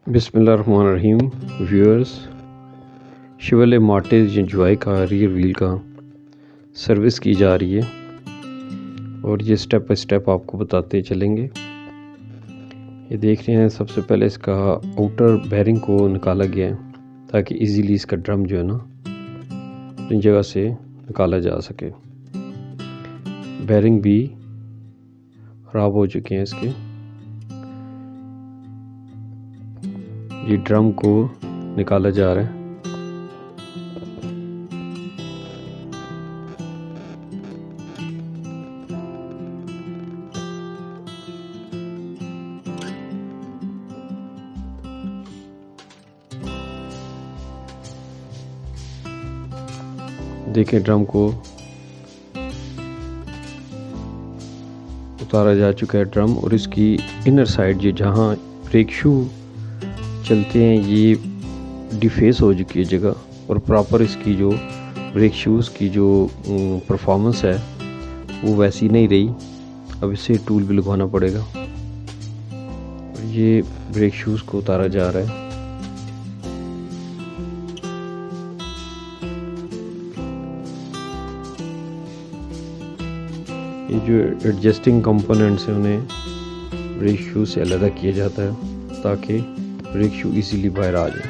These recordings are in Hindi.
बिस्मिल्लाहिर्रहमानिर्रहीम। व्यूअर्स, शेवरले मार्टिज एंजॉय का रियर व्हील का सर्विस की जा रही है और ये स्टेप बाय स्टेप आपको बताते चलेंगे। ये देख रहे हैं, सबसे पहले इसका आउटर बेयरिंग को निकाला गया है ताकि इजीली इसका ड्रम जो है ना अपनी जगह से निकाला जा सके। बेयरिंग भी ख़राब हो चुके हैं इसके। ये ड्रम को निकाला जा रहा है। देखें, ड्रम को उतारा जा चुका है ड्रम, और इसकी इनर साइड ये जहाँ ब्रेक शू चलते हैं ये डिफेस हो चुकी है जगह, और प्रॉपर इसकी जो ब्रेक शूज़ की जो परफॉर्मेंस है वो वैसी नहीं रही। अब इसे टूल भी लगवाना पड़ेगा। और ये ब्रेक शूज़ को उतारा जा रहा है। ये जो एडजस्टिंग कंपोनेंट्स हैं उन्हें ब्रेक शूज़ से अलग किया जाता है ताकि ब्रेक शू इजीली बाहर आ जाए।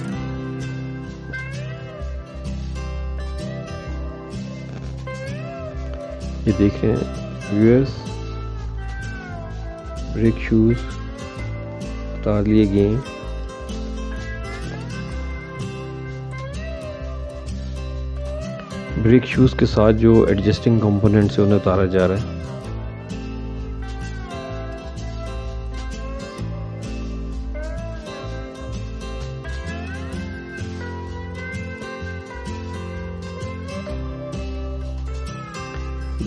ये देख रहे हैं व्यूअर्स, ब्रेक शूज उतार लिए गए हैं। ब्रेक शूज के साथ जो एडजस्टिंग कंपोनेंट्स है उन्हें उतारा जा रहा है।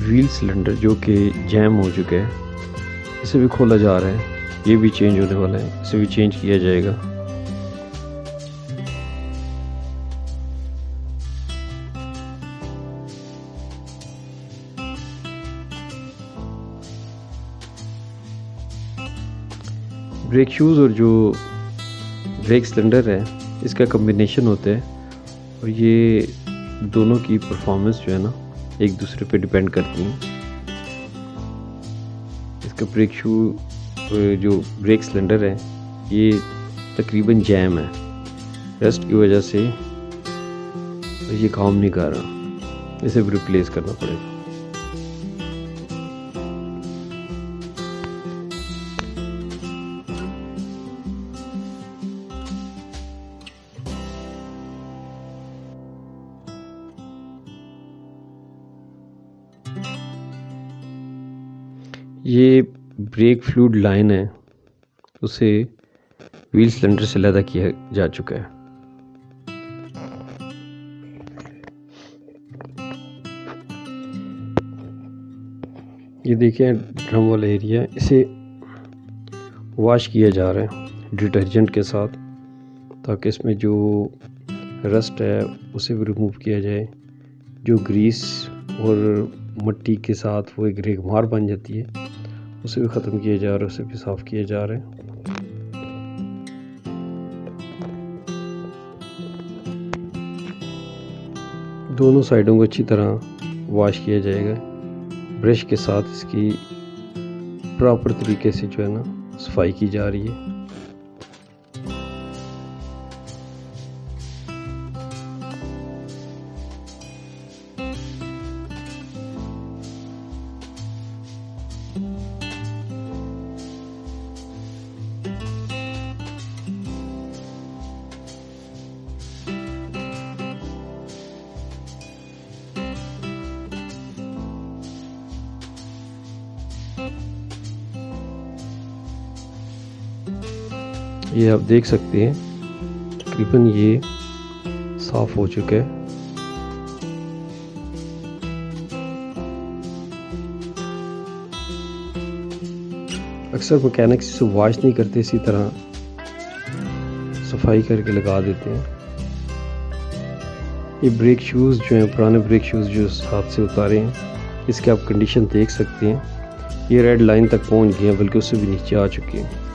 व्हील सिलेंडर जो कि जैम हो चुका है, इसे भी खोला जा रहा है। ये भी चेंज होने वाला है, इसे भी चेंज किया जाएगा। ब्रेक शूज़ और जो ब्रेक सिलेंडर है इसका कम्बिनेशन होता है, और ये दोनों की परफॉर्मेंस जो है ना एक दूसरे पे डिपेंड करती हैं। इसका ब्रेक शू जो ब्रेक सिलेंडर है ये तकरीबन जैम है, रस्ट की वजह से ये काम नहीं कर रहा, इसे भी रिप्लेस करना पड़ेगा। ये ब्रेक फ्लूइड लाइन है, उसे व्हील सिलेंडर से अलग किया जा चुका है। ये देखिए ड्रम वाला एरिया, इसे वॉश किया जा रहा है डिटर्जेंट के साथ ताकि इसमें जो रस्ट है उसे भी रिमूव किया जाए। जो ग्रीस और मिट्टी के साथ वो एक रेगमार बन जाती है, उसे भी ख़त्म किया जा रहा है, उसे भी साफ़ किया जा रहा है। दोनों साइडों को अच्छी तरह वॉश किया जाएगा। ब्रश के साथ इसकी प्रॉपर तरीके से जो है ना सफाई की जा रही है। ये आप देख सकते हैं तकरीबन ये साफ हो चुका है। अक्सर मैकेनिक्स इसे वॉश नहीं करते, इसी तरह सफाई करके लगा देते हैं। ये ब्रेक शूज़ जो हैं, पुराने ब्रेक शूज़ जो हाथ से उतारे हैं, इसके आप कंडीशन देख सकते हैं। ये रेड लाइन तक पहुंच गए हैं, बल्कि उससे भी नीचे आ चुके हैं।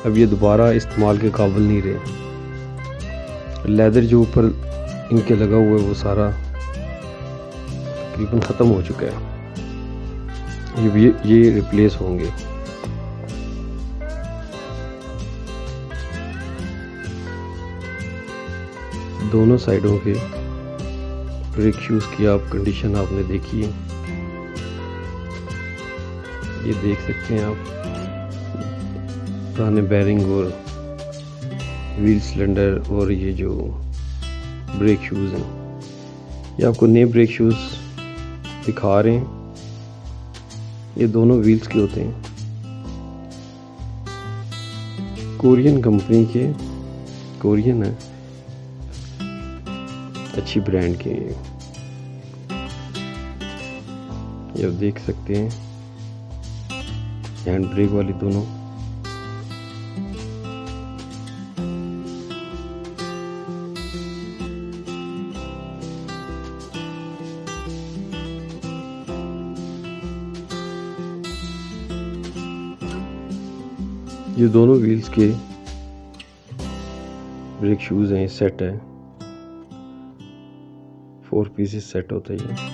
अब ये दोबारा इस्तेमाल के काबिल नहीं रहे। लेदर जो ऊपर इनके लगा हुआ है वो सारा तकरीबन ख़त्म हो चुका है। ये रिप्लेस होंगे। दोनों साइडों के ब्रेक शूज़ की आप कंडीशन आपने देखी है, ये देख सकते हैं आप पुराने बैरिंग और व्हील सिलेंडर और ये जो ब्रेक शूज़ हैं, ये आपको नए ब्रेक शूज़ दिखा रहे हैं। ये दोनों व्हील्स के होते हैं, कोरियन कंपनी के, कोरियन है, अच्छी ब्रांड के। ये आप देख सकते हैं हैंड ब्रेक वाली दोनों। ये दोनों व्हील्स के ब्रेक शूज़ हैं, सेट है, 4 पीसेस सेट होता है ये।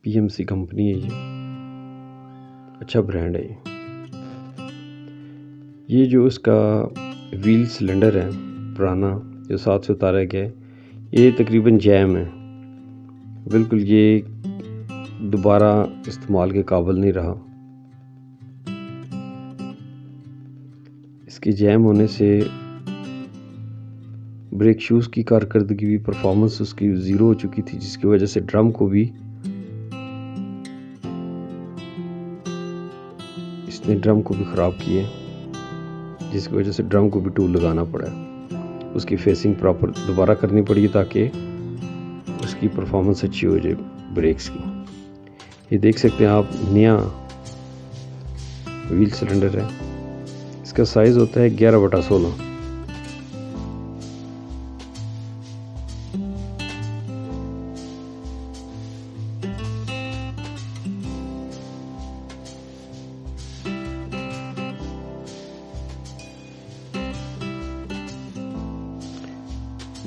PMC कंपनी है ये, अच्छा ब्रांड है ये जो इसका व्हील सिलेंडर है पुराना जो साथ से उतारा गया है, ये तकरीबन जैम है, बिल्कुल ये दोबारा इस्तेमाल के काबिल नहीं रहा। इसके जैम होने से ब्रेक शूज़ की कारकर्दगी भी, परफॉर्मेंस उसकी ज़ीरो हो चुकी थी, जिसकी वजह से ड्रम को भी इसने ड्रम को भी ख़राब किए, जिसकी वजह से ड्रम को भी टूल लगाना पड़ा, उसकी फेसिंग प्रॉपर दोबारा करनी पड़ी ताकि उसकी परफॉर्मेंस अच्छी हो जाए ब्रेक्स की। ये देख सकते हैं आप, नया व्हील सिलेंडर है, इसका साइज़ होता है 11/16।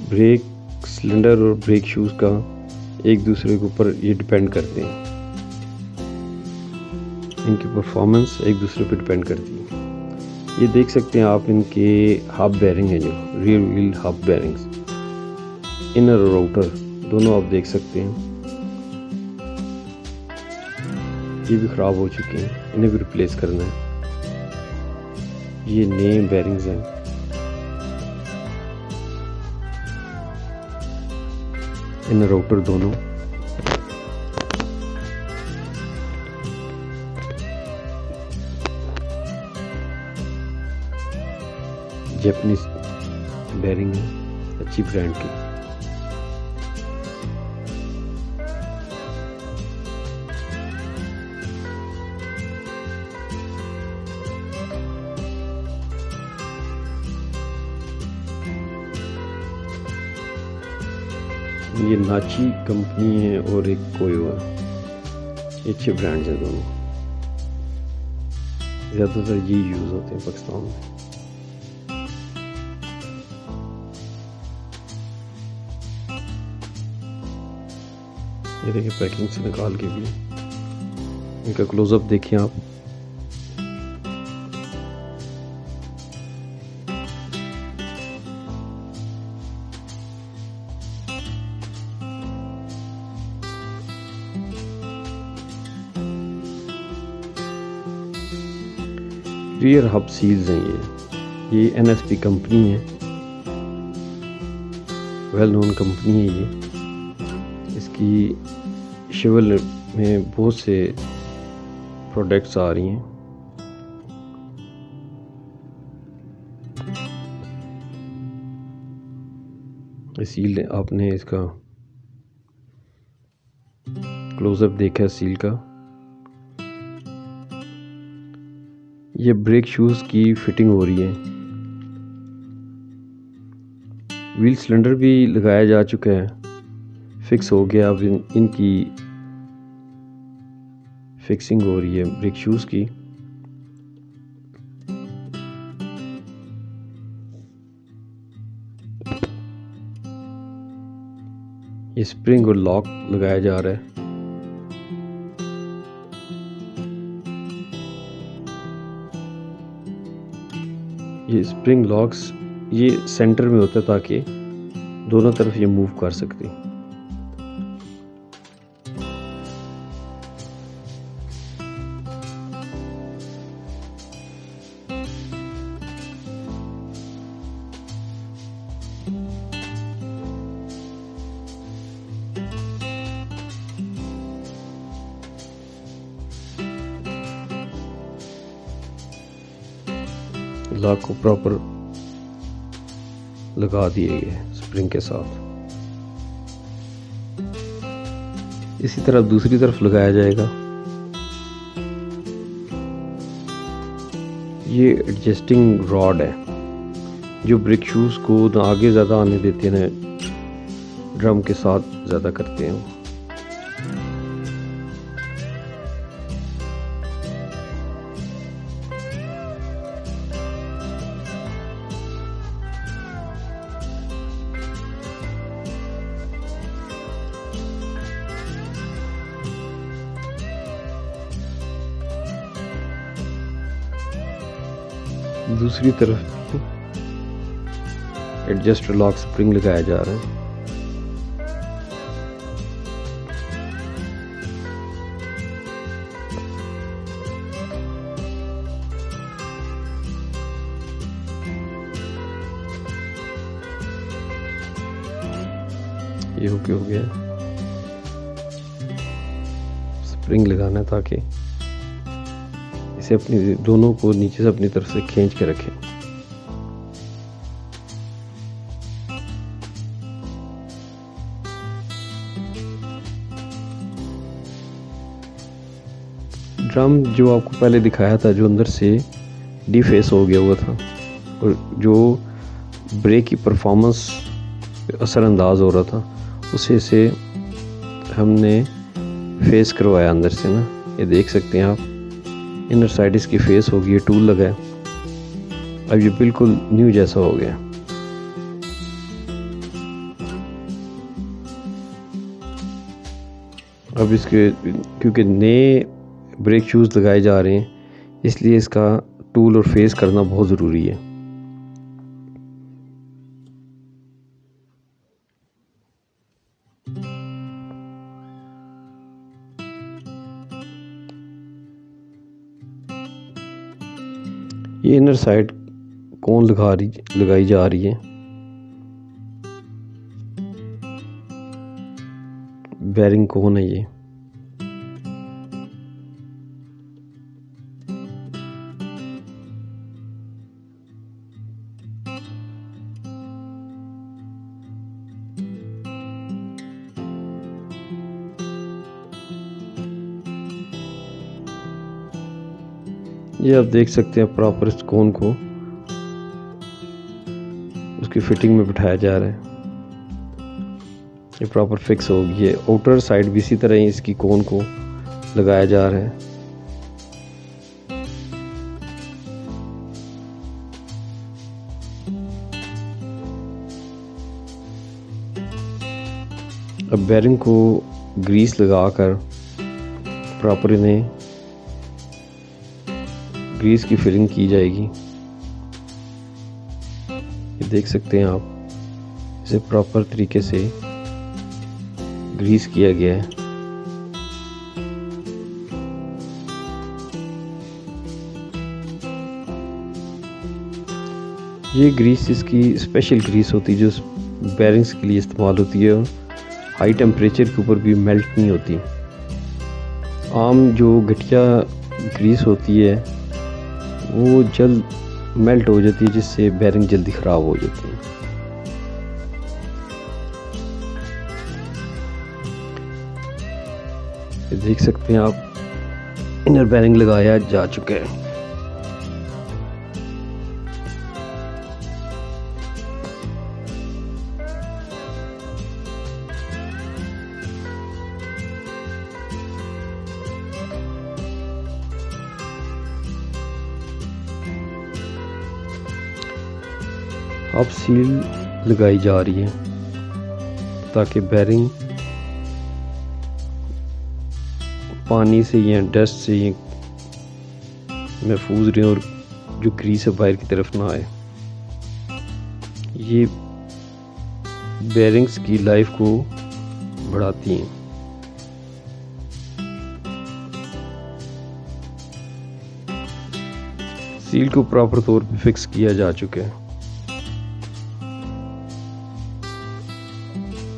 ब्रेक सिलेंडर और ब्रेक शूज़ का एक दूसरे के ऊपर ये डिपेंड करते हैं, इनकी परफॉर्मेंस एक दूसरे पर डिपेंड करती है। ये देख सकते हैं आप, इनके हब बेरिंग हैं, जो rear wheel hub bearings, inner और आउटर दोनों आप देख सकते हैं, ये भी ख़राब हो चुके हैं, इन्हें भी रिप्लेस करना है। ये नए बेरिंग्स हैं, इनर आउटर दोनों। जापानीज बेरिंग है, अच्छी ब्रांड की। ये नाची कंपनी है और एक कोयोआ, ये अच्छे ब्रांड्स हैं दोनों, ज़्यादातर ये यूज़ होते हैं पाकिस्तान में। ये देखिए पैकिंग से निकाल के भी, इनका क्लोजअप देखिए आप। रियर हब सील्स हैं ये NSP कंपनी है, वेल नोन कंपनी है ये। इसकी शिवल में बहुत से प्रोडक्ट्स आ रही हैं। सील आपने इसका क्लोजअप देखा है सील का। ये ब्रेक शूज़ की फिटिंग हो रही है, व्हील सिलेंडर भी लगाया जा चुका है, फिक्स हो गया। अब इनकी फिक्सिंग हो रही है ब्रेक शूज़ की। ये स्प्रिंग और लॉक लगाया जा रहा है। ये स्प्रिंग लॉक्स ये सेंटर में होता है ताकि दोनों तरफ ये मूव कर सकते। लॉक को प्रॉपर लगा दिए गए स्प्रिंग के साथ। इसी तरह दूसरी तरफ लगाया जाएगा। ये एडजस्टिंग रॉड है जो ब्रेक शूज़ को ना आगे ज़्यादा आने देते हैं ना ड्रम के साथ ज़्यादा करते हैं। दूसरी तरफ एडजस्टर लॉक स्प्रिंग लगाया जा रहा है। ये हो गया स्प्रिंग लगाना है ताकि इसे अपनी दोनों को नीचे से अपनी तरफ से खींच के रखें। ड्रम जो आपको पहले दिखाया था जो अंदर से डिफेस हो गया हुआ था और जो ब्रेक की परफॉर्मेंस असरअंदाज हो रहा था उसे से हमने फेस करवाया अंदर से ना। ये देख सकते हैं आप इनर साइड इसकी फेस होगी, ये टूल लगा है। अब ये बिल्कुल न्यू जैसा हो गया। अब इसके क्योंकि नए ब्रेक शूज़ लगाए जा रहे हैं इसलिए इसका टूल और फेस करना बहुत ज़रूरी है। ये इनर साइड कोन लगाई जा रही है। बेरिंग कोन है ये। ये आप देख सकते हैं प्रॉपर इस कोन को उसकी फिटिंग में बिठाया जा रहा है। ये प्रॉपर फिक्स हो गई है। आउटर साइड भी इसी तरह ही इसकी कोन को लगाया जा रहा है। अब बेरिंग को ग्रीस लगाकर प्रॉपर इन्हें ग्रीस की फिलिंग की जाएगी। ये देख सकते हैं आप इसे प्रॉपर तरीके से ग्रीस किया गया है। ये ग्रीस इसकी स्पेशल ग्रीस होती है जो बेरिंग्स के लिए इस्तेमाल होती है और हाई टेम्परेचर के ऊपर भी मेल्ट नहीं होती। आम जो घटिया ग्रीस होती है वो जल्द मेल्ट हो जाती है जिससे बेरिंग जल्दी ख़राब हो जाती है। ये देख सकते हैं आप इनर बेरिंग लगाया जा चुका है। अब सील लगाई जा रही है ताकि बेरिंग पानी से या डस्ट से ये महफूज रहे और जो ग्रीस है बाहर की तरफ ना आए। ये बेरिंग्स की लाइफ को बढ़ाती हैं। सील को प्रॉपर तौर पे फिक्स किया जा चुका है।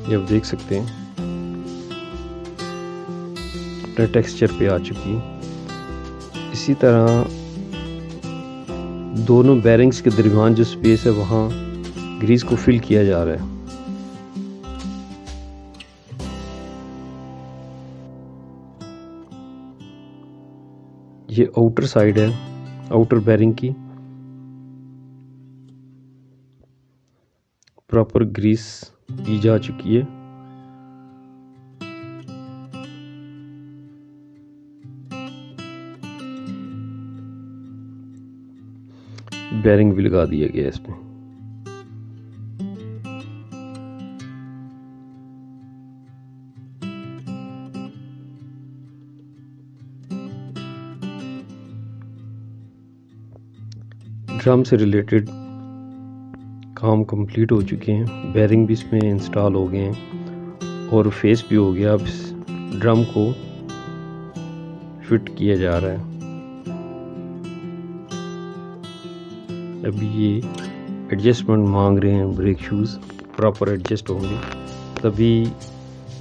ये आप देख सकते हैं अपने टेक्सचर पे आ चुकी है। इसी तरह दोनों बेरिंग्स के दरमियान जो स्पेस है वहाँ ग्रीस को फिल किया जा रहा है। ये आउटर साइड है, आउटर बेरिंग की प्रॉपर ग्रीस की जा चुकी है। बेरिंग भी लगा दिया गया इसमें। ड्रम से रिलेटेड काम कंप्लीट हो चुके हैं। बेरिंग भी इसमें इंस्टॉल हो गए हैं और फेस भी हो गया। अब इस ड्रम को फिट किया जा रहा है। अभी ये एडजस्टमेंट मांग रहे हैं, ब्रेक शूज़ प्रॉपर एडजस्ट होंगे तभी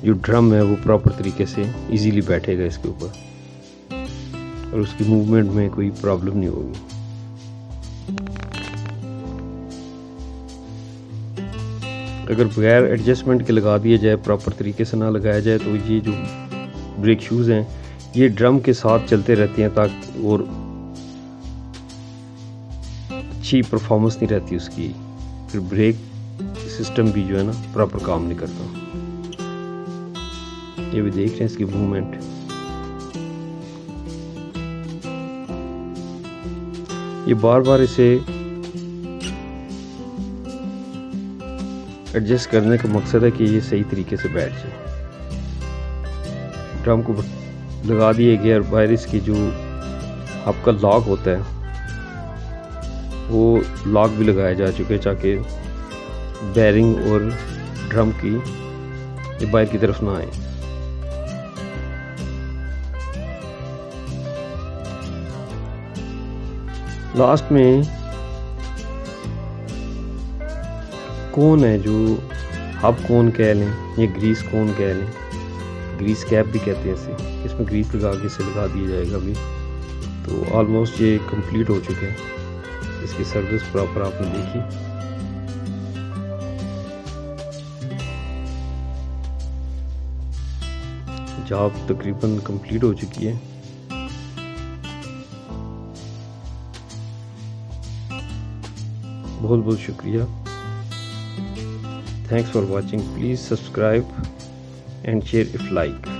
जो ड्रम है वो प्रॉपर तरीके से इजीली बैठेगा इसके ऊपर और उसकी मूवमेंट में कोई प्रॉब्लम नहीं होगी। अगर बगैर एडजस्टमेंट के लगा दिया जाए, प्रॉपर तरीके से ना लगाया जाए तो ये जो ब्रेक शूज़ हैं ये ड्रम के साथ चलते रहते हैं ताकि और अच्छी परफॉर्मेंस नहीं रहती उसकी, फिर ब्रेक सिस्टम भी जो है ना प्रॉपर काम नहीं करता। ये भी देख रहे हैं इसकी मूवमेंट। ये बार बार इसे एडजस्ट करने का मकसद है कि ये सही तरीके से बैठ जाए। ड्रम को लगा दिए गया और बाहर इसकी जो आपका लॉक होता है वो लॉक भी लगाया जा चुके हैं ताकि बेरिंग और ड्रम की ये बाहर की तरफ ना आए। लास्ट में कोन है जो हब कोन कह लें या ग्रीस कोन कह लें, ग्रीस कैप भी कहते हैं इसे। इसमें ग्रीस लगा के इसे लगा दिया जाएगा अभी। तो ऑलमोस्ट ये कंप्लीट हो चुके हैं। इसकी सर्विस प्रॉपर आपने देखी। जॉब तकरीबन कंप्लीट हो चुकी है। बहुत बहुत शुक्रिया। Thanks for watching. Please subscribe and share if like.